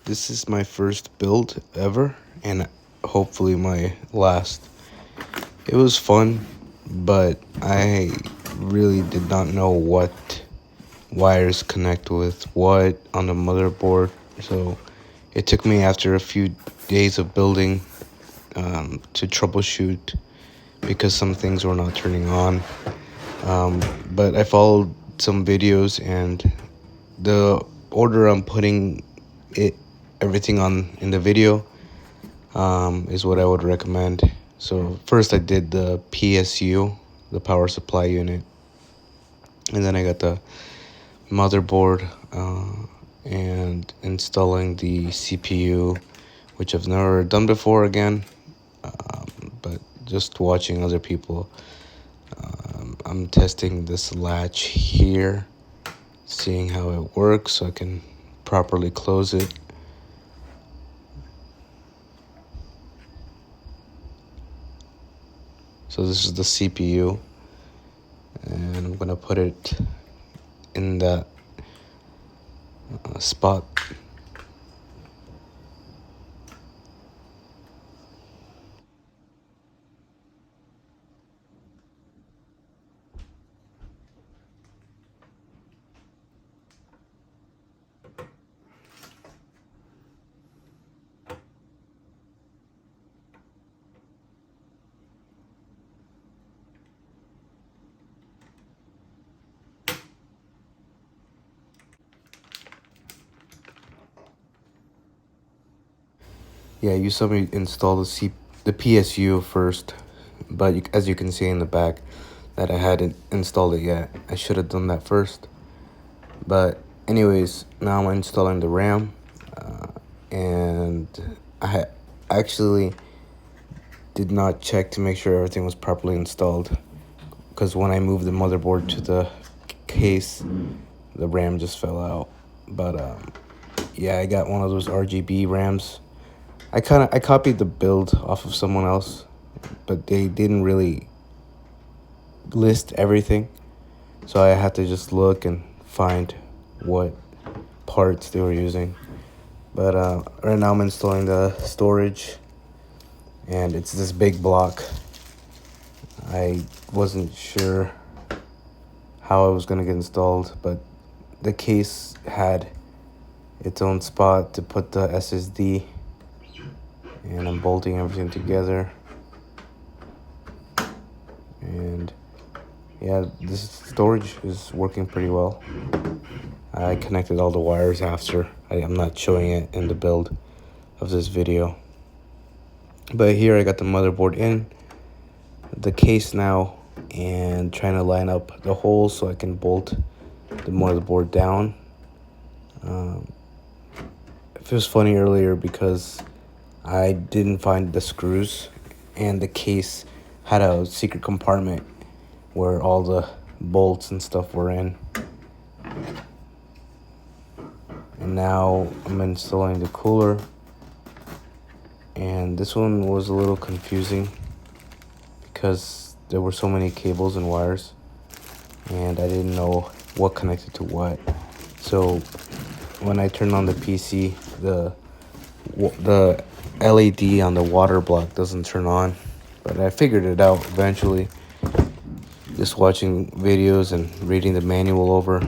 This is my first build ever, and hopefully my last. It was fun, but I really did not know what wires connect with what on the motherboard. So it took me after a few days of building to troubleshoot because some things were not turning on. But I followed some videos, and the order I'm putting it everything on in the video is what I would recommend. So first I did the PSU, the power supply unit, and then I got the motherboard and installing the CPU, which I've never done before again, but just watching other people. I'm testing this latch here, seeing how it works so I can properly close it. So this is the CPU, and I'm gonna put it in that spot. Yeah, you saw me install the PSU first, but as you can see in the back, that I hadn't installed it yet. I should have done that first. But anyways, now I'm installing the RAM, and I actually did not check to make sure everything was properly installed, because when I moved the motherboard to the case, the RAM just fell out. But yeah, I got one of those RGB RAMs. I copied the build off of someone else, but they didn't really list everything, so I had to just look and find what parts they were using. But right now I'm installing the storage, and it's this big block. I wasn't sure how it was gonna get installed, but the case had its own spot to put the SSD, and I'm bolting everything together. And yeah, this storage is working pretty well. I connected all the wires after. I'm not showing it in the build of this video. But here I got the motherboard in the case now, and trying to line up the holes so I can bolt the motherboard down. It was funny earlier because I didn't find the screws, and the case had a secret compartment where all the bolts and stuff were in. And now I'm installing the cooler, and this one was a little confusing because there were so many cables and wires, and I didn't know what connected to what. So when I turned on the PC, the LED on the water block doesn't turn on, but I figured it out eventually, just watching videos and reading the manual over.